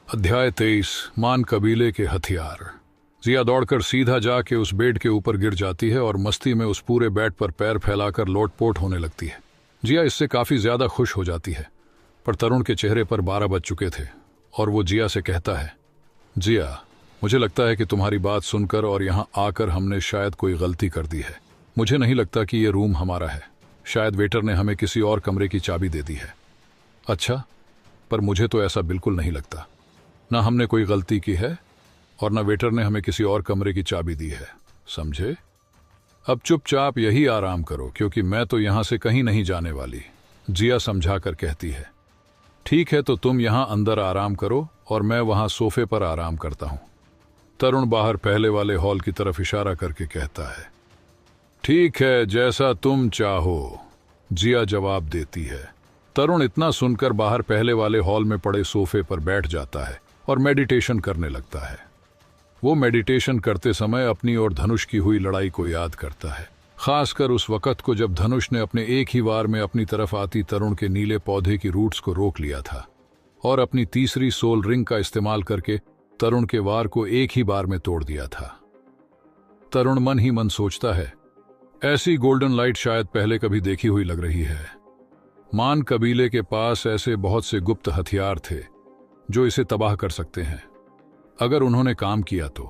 अध्याय 23। मान कबीले के हथियार। जिया दौड़कर सीधा जाके उस बेड के ऊपर गिर जाती है और मस्ती में उस पूरे बेड पर पैर फैलाकर लोटपोट होने लगती है। जिया इससे काफी ज्यादा खुश हो जाती है, पर तरुण के चेहरे पर 12 बज चुके थे और वो जिया से कहता है, जिया, मुझे लगता है कि तुम्हारी बात सुनकर और यहाँ आकर हमने शायद कोई गलती कर दी है। मुझे नहीं लगता कि ये रूम हमारा है। शायद वेटर ने हमें किसी और कमरे की चाबी दे दी है। अच्छा, पर मुझे तो ऐसा बिल्कुल नहीं लगता। ना हमने कोई गलती की है और ना वेटर ने हमें किसी और कमरे की चाबी दी है, समझे? अब चुपचाप यही आराम करो, क्योंकि मैं तो यहां से कहीं नहीं जाने वाली। जिया समझाकर कहती है, ठीक है, तो तुम यहां अंदर आराम करो और मैं वहां सोफे पर आराम करता हूं। तरुण बाहर पहले वाले हॉल की तरफ इशारा करके कहता है, ठीक है, जैसा तुम चाहो, जिया जवाब देती है। तरुण इतना सुनकर बाहर पहले वाले हॉल में पड़े सोफे पर बैठ जाता है और मेडिटेशन करने लगता है। वो मेडिटेशन करते समय अपनी और धनुष की हुई लड़ाई को याद करता है, खासकर उस वक्त को जब धनुष ने अपने एक ही वार में अपनी तरफ आती तरुण के नीले पौधे की रूट्स को रोक लिया था और अपनी तीसरी सोल रिंग का इस्तेमाल करके तरुण के वार को एक ही बार में तोड़ दिया था। तरुण मन ही मन सोचता है, ऐसी गोल्डन लाइट शायद पहले कभी देखी हुई लग रही है। मान कबीले के पास ऐसे बहुत से गुप्त हथियार थे जो इसे तबाह कर सकते हैं, अगर उन्होंने काम किया तो।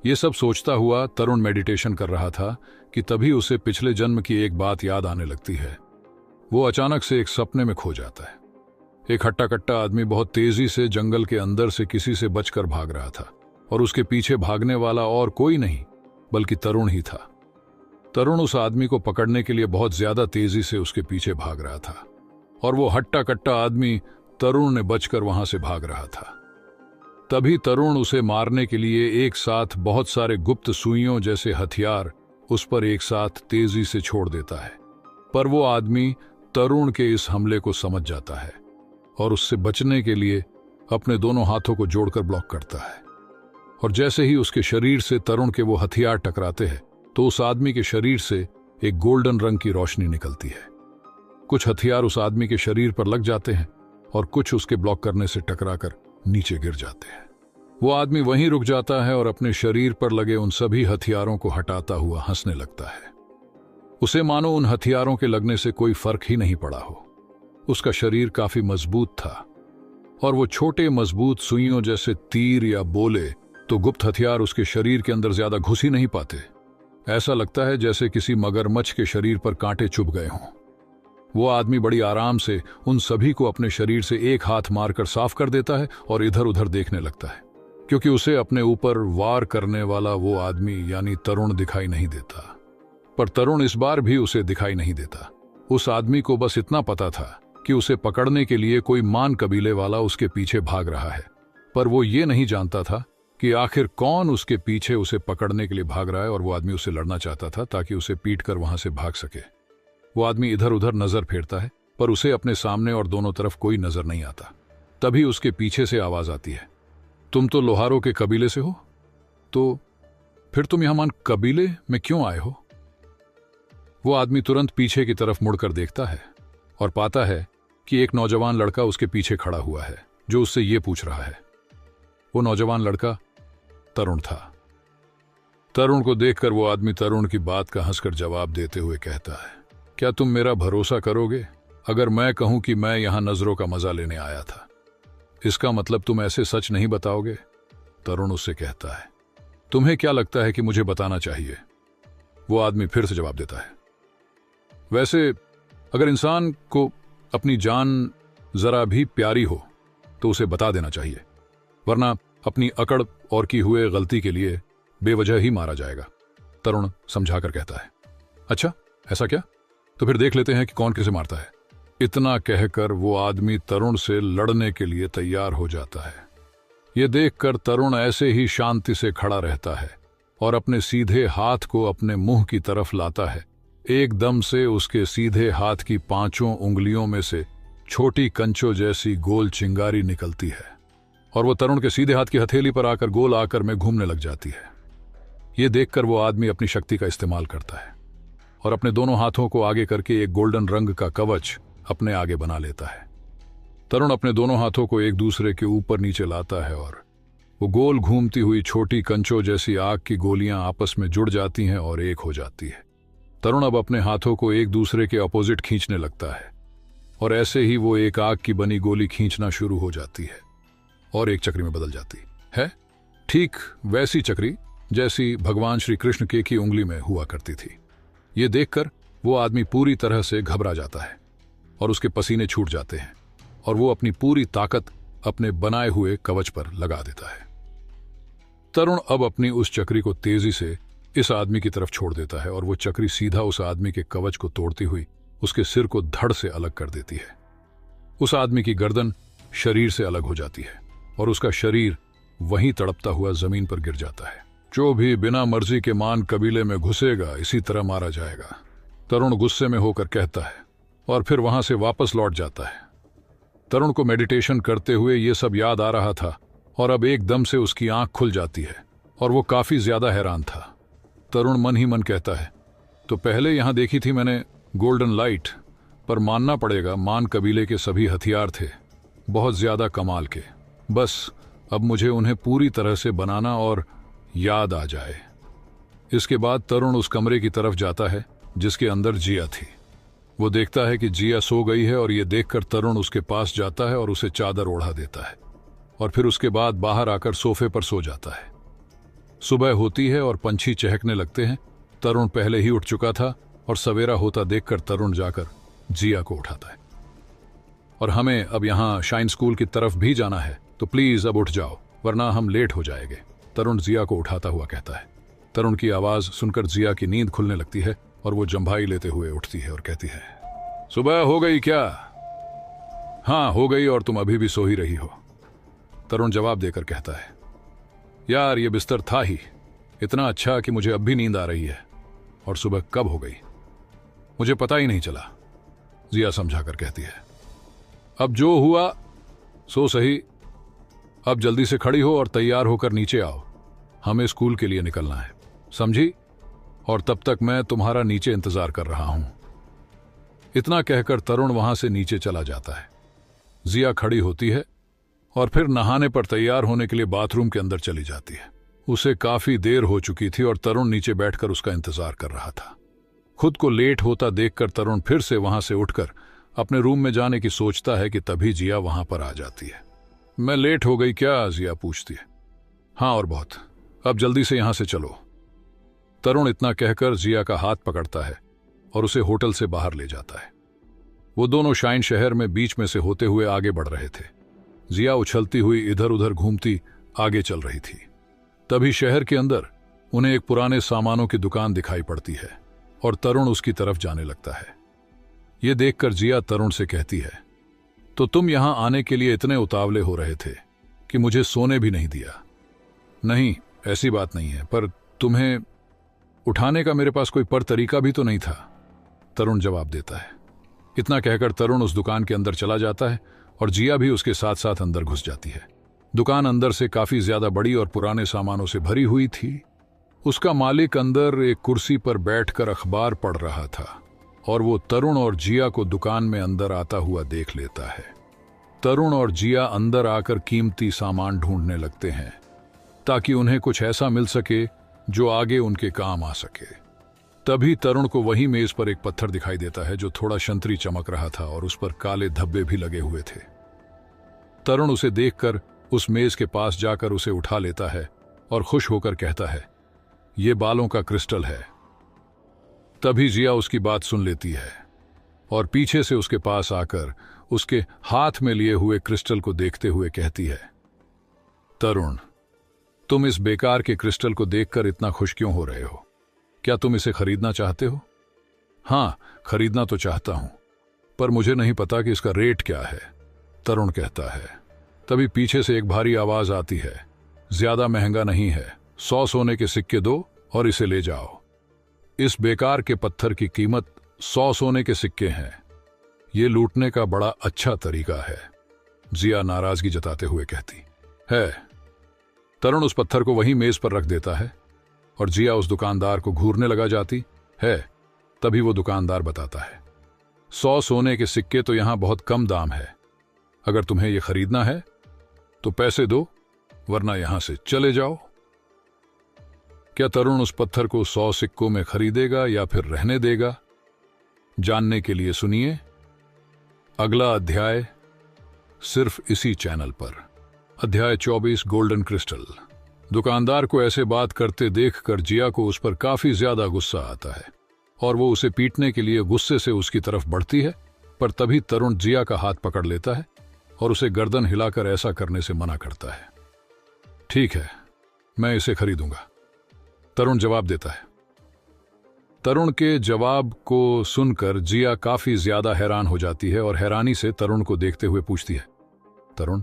ये सब सोचता हुआ तरुण मेडिटेशन कर रहा था कि तभी उसे पिछले जन्म की एक बात याद आने लगती है। वो अचानक से एक सपने में खो जाता है। एक हट्टा कट्टा आदमी बहुत तेजी से जंगल के अंदर से किसी से बचकर भाग रहा था और उसके पीछे भागने वाला और कोई नहीं बल्कि तरुण ही था। तरुण उस आदमी को पकड़ने के लिए बहुत ज्यादा तेजी से उसके पीछे भाग रहा था और वो हट्टा कट्टा आदमी तरुण ने बचकर वहां से भाग रहा था। तभी तरुण उसे मारने के लिए एक साथ बहुत सारे गुप्त सुइयों जैसे हथियार उस पर एक साथ तेजी से छोड़ देता है, पर वो आदमी तरुण के इस हमले को समझ जाता है और उससे बचने के लिए अपने दोनों हाथों को जोड़कर ब्लॉक करता है। और जैसे ही उसके शरीर से तरुण के वो हथियार टकराते हैं तो उस आदमी के शरीर से एक गोल्डन रंग की रोशनी निकलती है। कुछ हथियार उस आदमी के शरीर पर लग जाते हैं और कुछ उसके ब्लॉक करने से टकराकर नीचे गिर जाते हैं। वो आदमी वहीं रुक जाता है और अपने शरीर पर लगे उन सभी हथियारों को हटाता हुआ हंसने लगता है। उसे मानो उन हथियारों के लगने से कोई फर्क ही नहीं पड़ा हो। उसका शरीर काफी मजबूत था और वो छोटे मजबूत सुइयों जैसे तीर या बोले तो गुप्त हथियार उसके शरीर के अंदर ज्यादा घुस ही नहीं पाते। ऐसा लगता है जैसे किसी मगरमच्छ के शरीर पर कांटे चुभ गए हों। वो आदमी बड़ी आराम से उन सभी को अपने शरीर से एक हाथ मारकर साफ कर देता है और इधर उधर देखने लगता है, क्योंकि उसे अपने ऊपर वार करने वाला वो आदमी यानी तरुण दिखाई नहीं देता। पर तरुण इस बार भी उसे दिखाई नहीं देता। उस आदमी को बस इतना पता था कि उसे पकड़ने के लिए कोई मान कबीले वाला उसके पीछे भाग रहा है, पर वो ये नहीं जानता था कि आखिर कौन उसके पीछे उसे पकड़ने के लिए भाग रहा है। और वो आदमी उससे लड़ना चाहता था ताकि उसे पीट कर वहां से भाग सके। वो आदमी इधर उधर नजर फेरता है, पर उसे अपने सामने और दोनों तरफ कोई नजर नहीं आता। तभी उसके पीछे से आवाज आती है, तुम तो लोहारों के कबीले से हो, तो फिर तुम यहां मान कबीले में क्यों आए हो? वो आदमी तुरंत पीछे की तरफ मुड़कर देखता है और पाता है कि एक नौजवान लड़का उसके पीछे खड़ा हुआ है जो उससे ये पूछ रहा है। वो नौजवान लड़का तरुण था। तरुण को देखकर वो आदमी तरुण की बात का हंसकर जवाब देते हुए कहता है, क्या तुम मेरा भरोसा करोगे अगर मैं कहूं कि मैं यहां नजरों का मजा लेने आया था? इसका मतलब तुम ऐसे सच नहीं बताओगे? तरुण उससे कहता है, तुम्हें क्या लगता है कि मुझे बताना चाहिए? वो आदमी फिर से जवाब देता है, वैसे अगर इंसान को अपनी जान जरा भी प्यारी हो तो उसे बता देना चाहिए, वरना अपनी अकड़ और की हुए गलती के लिए बेवजह ही मारा जाएगा। तरुण समझाकर कहता है, अच्छा ऐसा क्या? तो फिर देख लेते हैं कि कौन किसे मारता है। इतना कहकर वो आदमी तरुण से लड़ने के लिए तैयार हो जाता है। ये देखकर तरुण ऐसे ही शांति से खड़ा रहता है और अपने सीधे हाथ को अपने मुंह की तरफ लाता है। एकदम से उसके सीधे हाथ की 5 उंगलियों में से छोटी कंचों जैसी गोल चिंगारी निकलती है और वो तरुण के सीधे हाथ की हथेली पर आकर गोल आकर में घूमने लग जाती है। ये देखकर वो आदमी अपनी शक्ति का इस्तेमाल करता है और अपने दोनों हाथों को आगे करके एक गोल्डन रंग का कवच अपने आगे बना लेता है। तरुण अपने दोनों हाथों को एक दूसरे के ऊपर नीचे लाता है और वो गोल घूमती हुई छोटी कंचों जैसी आग की गोलियां आपस में जुड़ जाती हैं और एक हो जाती है। तरुण अब अपने हाथों को एक दूसरे के अपोजिट खींचने लगता है और ऐसे ही वो एक आग की बनी गोली खींचना शुरू हो जाती है और एक चक्री में बदल जाती है, ठीक वैसी चक्री जैसी भगवान श्री कृष्ण के की उंगली में हुआ करती थी। ये देखकर वो आदमी पूरी तरह से घबरा जाता है और उसके पसीने छूट जाते हैं और वो अपनी पूरी ताकत अपने बनाए हुए कवच पर लगा देता है। तरुण अब अपनी उस चक्री को तेजी से इस आदमी की तरफ छोड़ देता है और वो चक्री सीधा उस आदमी के कवच को तोड़ती हुई उसके सिर को धड़ से अलग कर देती है। उस आदमी की गर्दन शरीर से अलग हो जाती है और उसका शरीर वहीं तड़पता हुआ जमीन पर गिर जाता है। जो भी बिना मर्जी के मान कबीले में घुसेगा इसी तरह मारा जाएगा, तरुण गुस्से में होकर कहता है और फिर वहां से वापस लौट जाता है। तरुण को मेडिटेशन करते हुए ये सब याद आ रहा था और अब एकदम से उसकी आंख खुल जाती है और वो काफी ज्यादा हैरान था। तरुण मन ही मन कहता है, तो पहले यहां देखी थी मैंने गोल्डन लाइट, पर मानना पड़ेगा मान कबीले के सभी हथियार थे बहुत ज्यादा कमाल के। बस अब मुझे उन्हें पूरी तरह से बनाना और याद आ जाए। इसके बाद तरुण उस कमरे की तरफ जाता है जिसके अंदर जिया थी। वो देखता है कि जिया सो गई है और ये देखकर तरुण उसके पास जाता है और उसे चादर ओढ़ा देता है और फिर उसके बाद बाहर आकर सोफे पर सो जाता है। सुबह होती है और पंछी चहकने लगते हैं। तरुण पहले ही उठ चुका था और सवेरा होता देखकर तरुण जाकर जिया को उठाता है। और हमें अब यहाँ शाइन स्कूल की तरफ भी जाना है, तो प्लीज अब उठ जाओ वरना हम लेट हो जाएंगे, तरुण जिया को उठाता हुआ कहता है। तरुण की आवाज सुनकर जिया की नींद खुलने लगती है और वो जंभाई लेते हुए उठती है और कहती है, सुबह हो गई क्या? हाँ हो गई, और तुम अभी भी सो ही रही हो, तरुण जवाब देकर कहता है। यार ये बिस्तर था ही इतना अच्छा कि मुझे अब भी नींद आ रही है, और सुबह कब हो गई मुझे पता ही नहीं चला, जिया समझाकर कहती है। अब जो हुआ सो सही, अब जल्दी से खड़ी हो और तैयार होकर नीचे आओ, हमें स्कूल के लिए निकलना है, समझी? और तब तक मैं तुम्हारा नीचे इंतजार कर रहा हूं। इतना कहकर तरुण वहां से नीचे चला जाता है। जिया खड़ी होती है और फिर नहाने पर तैयार होने के लिए बाथरूम के अंदर चली जाती है। उसे काफी देर हो चुकी थी और तरुण नीचे बैठकर उसका इंतजार कर रहा था। खुद को लेट होता देखकर तरुण फिर से वहां से उठकर अपने रूम में जाने की सोचता है कि तभी जिया वहां पर आ जाती है। मैं लेट हो गई क्या? जिया पूछती है। हाँ और बहुत, अब जल्दी से यहां से चलो। तरुण इतना कहकर जिया का हाथ पकड़ता है और उसे होटल से बाहर ले जाता है। वो दोनों शाइन शहर में बीच में से होते हुए आगे बढ़ रहे थे। जिया उछलती हुई इधर उधर घूमती आगे चल रही थी। तभी शहर के अंदर उन्हें एक पुराने सामानों की दुकान दिखाई पड़ती है और तरुण उसकी तरफ जाने लगता है। ये देखकर जिया तरुण से कहती है, तो तुम यहां आने के लिए इतने उतावले हो रहे थे कि मुझे सोने भी नहीं दिया? नहीं, ऐसी बात नहीं है, पर तुम्हें उठाने का मेरे पास कोई पर तरीका भी तो नहीं था, तरुण जवाब देता है। इतना कहकर तरुण उस दुकान के अंदर चला जाता है और जिया भी उसके साथ साथ अंदर घुस जाती है। दुकान अंदर से काफी ज्यादा बड़ी और पुराने सामानों से भरी हुई थी। उसका मालिक अंदर एक कुर्सी पर बैठकर अखबार पढ़ रहा था और वो तरुण और जिया को दुकान में अंदर आता हुआ देख लेता है। तरुण और जिया अंदर आकर कीमती सामान ढूंढने लगते हैं ताकि उन्हें कुछ ऐसा मिल सके जो आगे उनके काम आ सके। तभी तरुण को वही मेज पर एक पत्थर दिखाई देता है जो थोड़ा शंतरी चमक रहा था और उस पर काले धब्बे भी लगे हुए थे। तरुण उसे देखकर उस मेज के पास जाकर उसे उठा लेता है और खुश होकर कहता है, ये बालों का क्रिस्टल है। तभी जिया उसकी बात सुन लेती है और पीछे से उसके पास आकर उसके हाथ में लिए हुए क्रिस्टल को देखते हुए कहती है, तरुण तुम इस बेकार के क्रिस्टल को देखकर इतना खुश क्यों हो रहे हो? क्या तुम इसे खरीदना चाहते हो? हाँ, खरीदना तो चाहता हूं, पर मुझे नहीं पता कि इसका रेट क्या है, तरुण कहता है। तभी पीछे से एक भारी आवाज आती है, ज्यादा महंगा नहीं है, 100 सोने के सिक्के दो और इसे ले जाओ। इस बेकार के पत्थर की कीमत 100 सोने के सिक्के हैं। ये लूटने का बड़ा अच्छा तरीका है, जिया नाराजगी जताते हुए कहती है। तरुण उस पत्थर को वहीं मेज पर रख देता है और जिया उस दुकानदार को घूरने लगा जाती है। तभी वो दुकानदार बताता है, 100 सोने के सिक्के तो यहां बहुत कम दाम है, अगर तुम्हें यह खरीदना है तो पैसे दो, वरना यहां से चले जाओ। क्या तरुण उस पत्थर को 100 सिक्कों में खरीदेगा या फिर रहने देगा? जानने के लिए सुनिए अगला अध्याय, सिर्फ इसी चैनल पर। अध्याय 24, गोल्डन क्रिस्टल। दुकानदार को ऐसे बात करते देखकर जिया को उस पर काफी ज्यादा गुस्सा आता है और वो उसे पीटने के लिए गुस्से से उसकी तरफ बढ़ती है, पर तभी तरुण जिया का हाथ पकड़ लेता है और उसे गर्दन हिलाकर ऐसा करने से मना करता है। ठीक है, मैं इसे खरीदूंगा, तरुण जवाब देता है। तरुण के जवाब को सुनकर जिया काफी ज्यादा हैरान हो जाती है और हैरानी से तरुण को देखते हुए पूछती है, तरुण,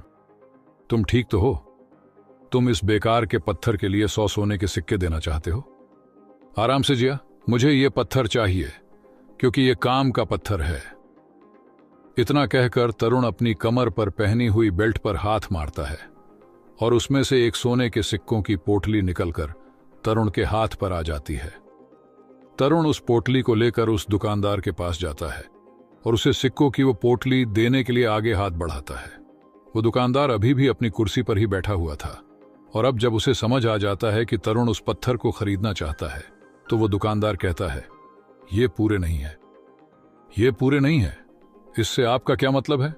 तुम ठीक तो हो? तुम इस बेकार के पत्थर के लिए 100 सोने के सिक्के देना चाहते हो? आराम से जिया, मुझे यह पत्थर चाहिए क्योंकि यह काम का पत्थर है। इतना कहकर तरुण अपनी कमर पर पहनी हुई बेल्ट पर हाथ मारता है और उसमें से एक सोने के सिक्कों की पोटली निकलकर तरुण के हाथ पर आ जाती है। तरुण उस पोटली को लेकर उस दुकानदार के पास जाता है और उसे सिक्कों की वो पोटली देने के लिए आगे हाथ बढ़ाता है। वो दुकानदार अभी भी अपनी कुर्सी पर ही बैठा हुआ था और अब जब उसे समझ आ जाता है कि तरुण उस पत्थर को खरीदना चाहता है तो वो दुकानदार कहता है, ये पूरे नहीं है। ये पूरे नहीं है? इससे आपका क्या मतलब है?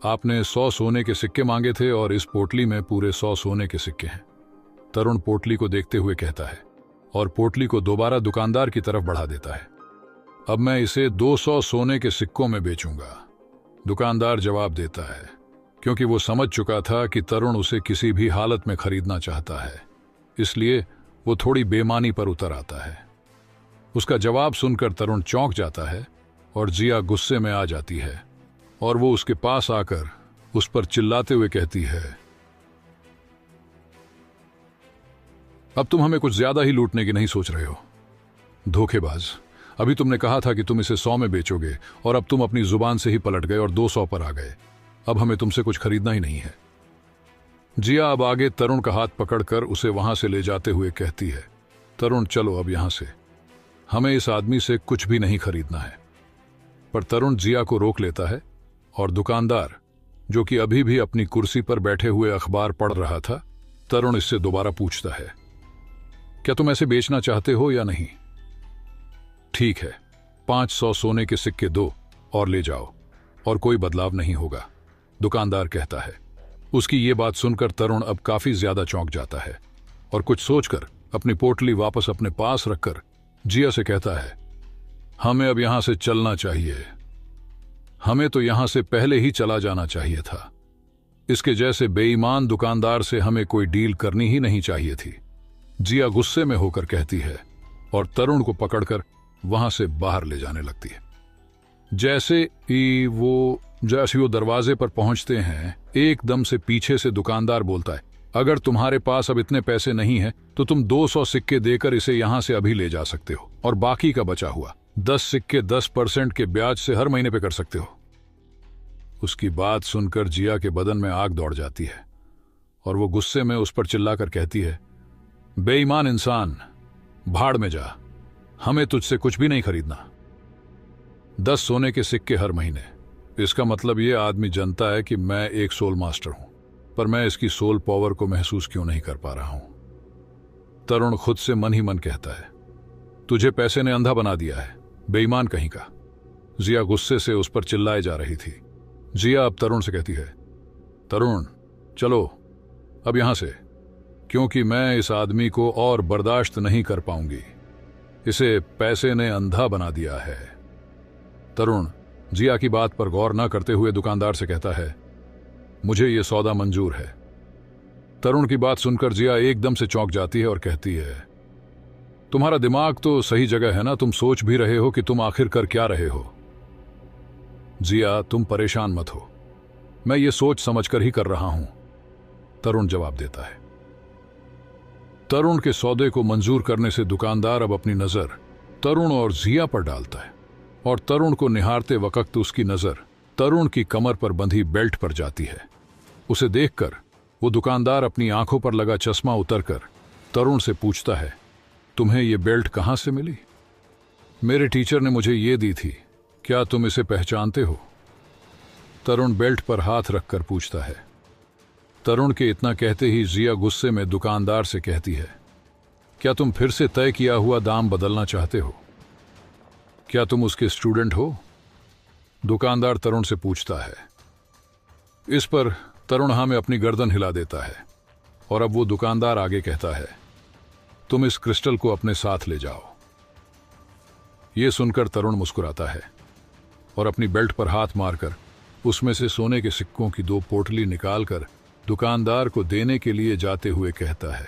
आपने 100 सोने के सिक्के मांगे थे और इस पोटली में पूरे 100 सोने के सिक्के हैं। तरुण पोटली को देखते हुए कहता है और पोटली को दोबारा दुकानदार की तरफ बढ़ा देता है। अब मैं इसे 200 सोने के सिक्कों में बेचूंगा, दुकानदार जवाब देता है, क्योंकि वो समझ चुका था कि तरुण उसे किसी भी हालत में खरीदना चाहता है, इसलिए वो थोड़ी बेईमानी पर उतर आता है। उसका जवाब सुनकर तरुण चौंक जाता है और जिया गुस्से में आ जाती है और वो उसके पास आकर उस पर चिल्लाते हुए कहती है, अब तुम हमें कुछ ज्यादा ही लूटने की नहीं सोच रहे हो? धोखेबाज, अभी तुमने कहा था कि तुम इसे 100 में बेचोगे और अब तुम अपनी जुबान से ही पलट गए और 200 पर आ गए। अब हमें तुमसे कुछ खरीदना ही नहीं है। जिया अब आगे तरुण का हाथ पकड़कर उसे वहां से ले जाते हुए कहती है, तरुण चलो अब यहां से, हमें इस आदमी से कुछ भी नहीं खरीदना है। पर तरुण जिया को रोक लेता है और दुकानदार, जो कि अभी भी अपनी कुर्सी पर बैठे हुए अखबार पढ़ रहा था, तरुण इससे दोबारा पूछता है, क्या तुम ऐसे बेचना चाहते हो या नहीं? ठीक है, 500 सोने के सिक्के दो और ले जाओ और कोई बदलाव नहीं होगा, दुकानदार कहता है। उसकी ये बात सुनकर तरुण अब काफी ज्यादा चौंक जाता है और कुछ सोचकर अपनी पोटली वापस अपने पास रखकर जिया से कहता है, हमें अब यहां से चलना चाहिए। हमें तो यहां से पहले ही चला जाना चाहिए था। इसके जैसे बेईमान दुकानदार से हमें कोई डील करनी ही नहीं चाहिए थी, जिया गुस्से में होकर कहती है और तरुण को पकड़कर वहां से बाहर ले जाने लगती है। जैसे ही वो दरवाजे पर पहुंचते हैं, एकदम से पीछे से दुकानदार बोलता है, अगर तुम्हारे पास अब इतने पैसे नहीं है तो तुम 200 सिक्के देकर इसे यहां से अभी ले जा सकते हो और बाकी का बचा हुआ 10 सिक्के 10% के ब्याज से हर महीने पे कर सकते हो। उसकी बात सुनकर जिया के बदन में आग दौड़ जाती है और वो गुस्से में उस पर चिल्लाकर कहती है, बेईमान इंसान, भाड़ में जा, हमें तुझसे कुछ भी नहीं खरीदना। 10 सोने के सिक्के हर महीने, इसका मतलब ये आदमी जानता है कि मैं एक सोल मास्टर हूं, पर मैं इसकी सोल पावर को महसूस क्यों नहीं कर पा रहा हूं। तरुण खुद से मन ही मन कहता है, तुझे पैसे ने अंधा बना दिया है, बेईमान कहीं का। जिया गुस्से से उस पर चिल्लाए जा रही थी। जिया अब तरुण से कहती है, तरुण चलो अब यहां से, क्योंकि मैं इस आदमी को और बर्दाश्त नहीं कर पाऊंगी। इसे पैसे ने अंधा बना दिया है। तरुण जिया की बात पर गौर न करते हुए दुकानदार से कहता है, मुझे यह सौदा मंजूर है। तरुण की बात सुनकर जिया एकदम से चौंक जाती है और कहती है, तुम्हारा दिमाग तो सही जगह है ना, तुम सोच भी रहे हो कि तुम आखिर कर क्या रहे हो। जिया तुम परेशान मत हो, मैं ये सोच समझकर ही कर रहा हूं, तरुण जवाब देता है। तरुण के सौदे को मंजूर करने से दुकानदार अब अपनी नजर तरुण और जिया पर डालता है और तरुण को निहारते वक्त उसकी नजर तरुण की कमर पर बंधी बेल्ट पर जाती है। उसे देखकर वो दुकानदार अपनी आंखों पर लगा चश्मा उतरकर तरुण से पूछता है, तुम्हें ये बेल्ट कहां से मिली? मेरे टीचर ने मुझे ये दी थी, क्या तुम इसे पहचानते हो? तरुण बेल्ट पर हाथ रखकर पूछता है। तरुण के इतना कहते ही जिया गुस्से में दुकानदार से कहती है, क्या तुम फिर से तय किया हुआ दाम बदलना चाहते हो? क्या तुम उसके स्टूडेंट हो? दुकानदार तरुण से पूछता है। इस पर तरुण हाँ में अपनी गर्दन हिला देता है और अब वो दुकानदार आगे कहता है, तुम इस क्रिस्टल को अपने साथ ले जाओ। यह सुनकर तरुण मुस्कुराता है और अपनी बेल्ट पर हाथ मारकर उसमें से सोने के सिक्कों की 2 पोटली निकालकर दुकानदार को देने के लिए जाते हुए कहता है,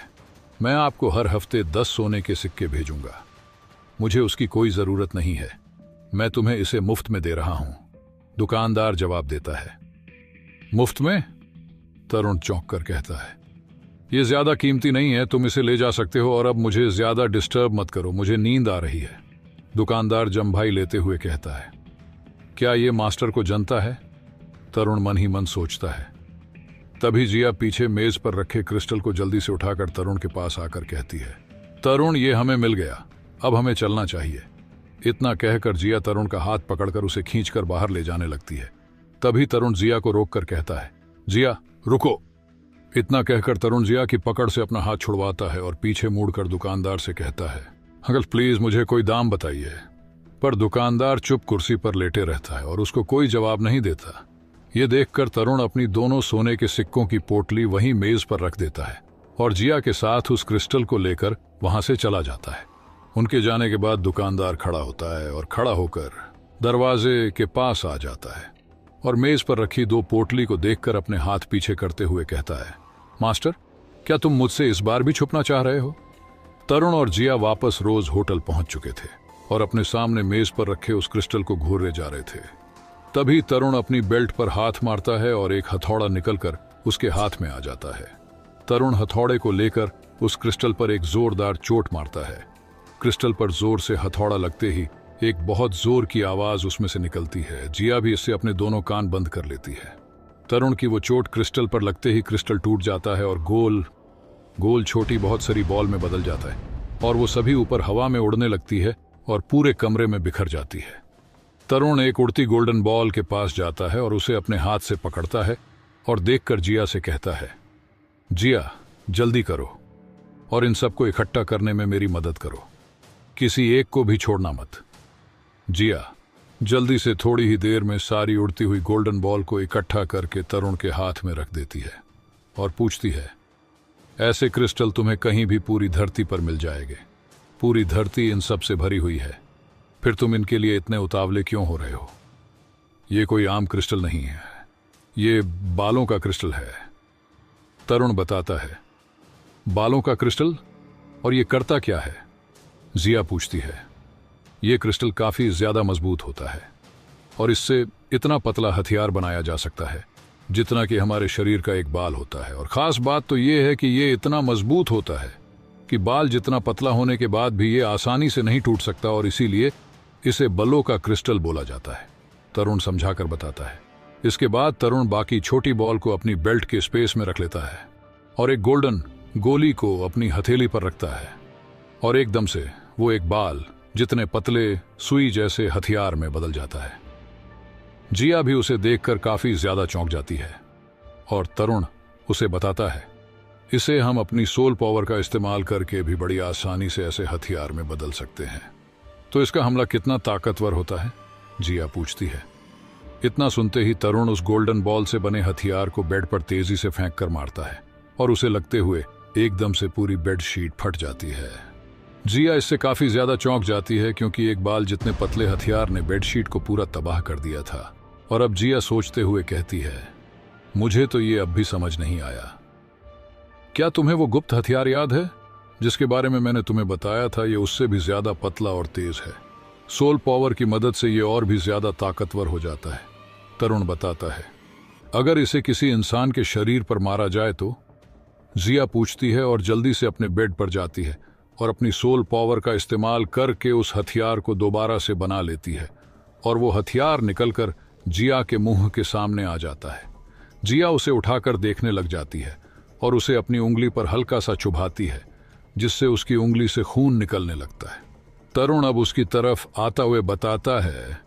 मैं आपको हर हफ्ते 10 सोने के सिक्के भेजूंगा। मुझे उसकी कोई जरूरत नहीं है, मैं तुम्हें इसे मुफ्त में दे रहा हूं। दुकानदार जवाब देता है। मुफ्त में? तरुण चौंक कर कहता है, यह ज्यादा कीमती नहीं है, तुम इसे ले जा सकते हो और अब मुझे ज्यादा डिस्टर्ब मत करो, मुझे नींद आ रही है। दुकानदार जम्भाई लेते हुए कहता है, क्या यह मास्टर को जनता है? तरुण मन ही मन सोचता है। तभी जिया पीछे मेज पर रखे क्रिस्टल को जल्दी से उठाकर तरुण के पास आकर कहती है, तरुण ये हमें मिल गया, अब हमें चलना चाहिए। इतना कहकर जिया तरुण का हाथ पकड़कर उसे खींचकर बाहर ले जाने लगती है। तभी तरुण जिया को रोककर कहता है, जिया रुको। इतना कहकर तरुण जिया की पकड़ से अपना हाथ छुड़वाता है और पीछे मुड़कर दुकानदार से कहता है, अंकल प्लीज मुझे कोई दाम बताइए। पर दुकानदार चुप कुर्सी पर लेटे रहता है और उसको कोई जवाब नहीं देता। ये देखकर तरुण अपनी दोनों सोने के सिक्कों की पोटली वहीं मेज पर रख देता है और जिया के साथ उस क्रिस्टल को लेकर वहां से चला जाता है। उनके जाने के बाद दुकानदार खड़ा होता है और खड़ा होकर दरवाजे के पास आ जाता है और मेज पर रखी 2 पोटली को देखकर अपने हाथ पीछे करते हुए कहता है, मास्टर क्या तुम मुझसे इस बार भी छुपना चाह रहे हो? तरुण और जिया वापस रोज होटल पहुंच चुके थे और अपने सामने मेज पर रखे उस क्रिस्टल को घूरे जा रहे थे। तभी तरुण अपनी बेल्ट पर हाथ मारता है और एक हथौड़ा निकलकर उसके हाथ में आ जाता है। तरुण हथौड़े को लेकर उस क्रिस्टल पर एक जोरदार चोट मारता है। क्रिस्टल पर जोर से हथौड़ा लगते ही एक बहुत जोर की आवाज उसमें से निकलती है। जिया भी इससे अपने दोनों कान बंद कर लेती है। तरुण की वो चोट क्रिस्टल पर लगते ही क्रिस्टल टूट जाता है और गोल गोल छोटी बहुत सारी बॉल में बदल जाता है और वो सभी ऊपर हवा में उड़ने लगती है और पूरे कमरे में बिखर जाती है। तरुण एक उड़ती गोल्डन बॉल के पास जाता है और उसे अपने हाथ से पकड़ता है और देखकर जिया से कहता है, जिया जल्दी करो और इन सबको इकट्ठा करने में मेरी मदद करो, किसी एक को भी छोड़ना मत। जिया जल्दी से थोड़ी ही देर में सारी उड़ती हुई गोल्डन बॉल को इकट्ठा करके तरुण के हाथ में रख देती है और पूछती है, ऐसे क्रिस्टल तुम्हें कहीं भी पूरी धरती पर मिल जाएंगे। पूरी धरती इन सब से भरी हुई है, फिर तुम इनके लिए इतने उतावले क्यों हो रहे हो? ये कोई आम क्रिस्टल नहीं है, ये बालों का क्रिस्टल है। तरुण बताता है, बालों का क्रिस्टल? और ये करता क्या है? जिया पूछती है। ये क्रिस्टल काफी ज्यादा मजबूत होता है और इससे इतना पतला हथियार बनाया जा सकता है जितना कि हमारे शरीर का एक बाल होता है। और खास बात तो ये है कि ये इतना मजबूत होता है कि बाल जितना पतला होने के बाद भी ये आसानी से नहीं टूट सकता और इसीलिए इसे बलों का क्रिस्टल बोला जाता है। तरुण समझाकर बताता है। इसके बाद तरुण बाकी छोटी बॉल को अपनी बेल्ट के स्पेस में रख लेता है और एक गोल्डन गोली को अपनी हथेली पर रखता है और एकदम से वो एक बाल जितने पतले सुई जैसे हथियार में बदल जाता है। जिया भी उसे देखकर काफी ज्यादा चौंक जाती है और तरुण उसे बताता है, इसे हम अपनी सोल पावर का इस्तेमाल करके भी बड़ी आसानी से ऐसे हथियार में बदल सकते हैं। तो इसका हमला कितना ताकतवर होता है? जिया पूछती है। इतना सुनते ही तरुण उस गोल्डन बॉल से बने हथियार को बेड पर तेजी से फेंक कर मारता है और उसे लगते हुए एकदम से पूरी बेडशीट फट जाती है। जिया इससे काफी ज्यादा चौंक जाती है क्योंकि एक बाल जितने पतले हथियार ने बेडशीट को पूरा तबाह कर दिया था। और अब जिया सोचते हुए कहती है, मुझे तो ये अब भी समझ नहीं आया। क्या तुम्हें वो गुप्त हथियार याद है जिसके बारे में मैंने तुम्हें बताया था? ये उससे भी ज्यादा पतला और तेज है। सोल पावर की मदद से ये और भी ज्यादा ताकतवर हो जाता है। तरुण बताता है। अगर इसे किसी इंसान के शरीर पर मारा जाए तो? जिया पूछती है और जल्दी से अपने बेड पर जाती है और अपनी सोल पावर का इस्तेमाल करके उस हथियार को दोबारा से बना लेती है और वो हथियार निकलकर जिया के मुंह के सामने आ जाता है। जिया उसे उठाकर देखने लग जाती है और उसे अपनी उंगली पर हल्का सा चुभाती है जिससे उसकी उंगली से खून निकलने लगता है। तरुण अब उसकी तरफ आता हुए बताता है,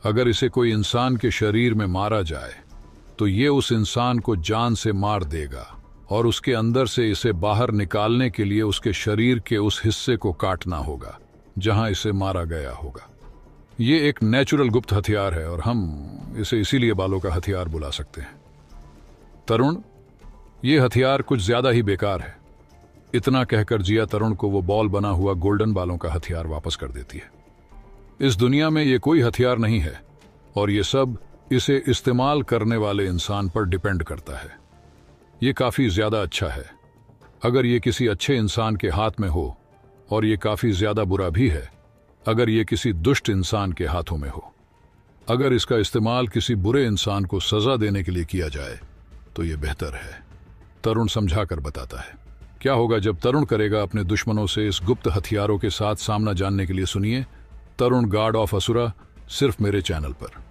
अगर इसे कोई इंसान के शरीर में मारा जाए तो ये उस इंसान को जान से मार देगा और उसके अंदर से इसे बाहर निकालने के लिए उसके शरीर के उस हिस्से को काटना होगा जहां इसे मारा गया होगा। ये एक नेचुरल गुप्त हथियार है और हम इसे इसीलिए बालों का हथियार बुला सकते हैं। तरुण, ये हथियार कुछ ज्यादा ही बेकार है। इतना कहकर जिया तरुण को वो बॉल बना हुआ गोल्डन बालों का हथियार वापस कर देती है। इस दुनिया में ये कोई हथियार नहीं है और ये सब इसे इस्तेमाल करने वाले इंसान पर डिपेंड करता है। ये काफी ज्यादा अच्छा है अगर ये किसी अच्छे इंसान के हाथ में हो, और ये काफी ज्यादा बुरा भी है अगर ये किसी दुष्ट इंसान के हाथों में हो। अगर इसका इस्तेमाल किसी बुरे इंसान को सजा देने के लिए किया जाए तो ये बेहतर है। तरुण समझाकर बताता है। क्या होगा जब तरुण करेगा अपने दुश्मनों से इस गुप्त हथियारों के साथ सामना जानने के लिए सुनिए तरुण गॉड ऑफ असुरा, सिर्फ मेरे चैनल पर।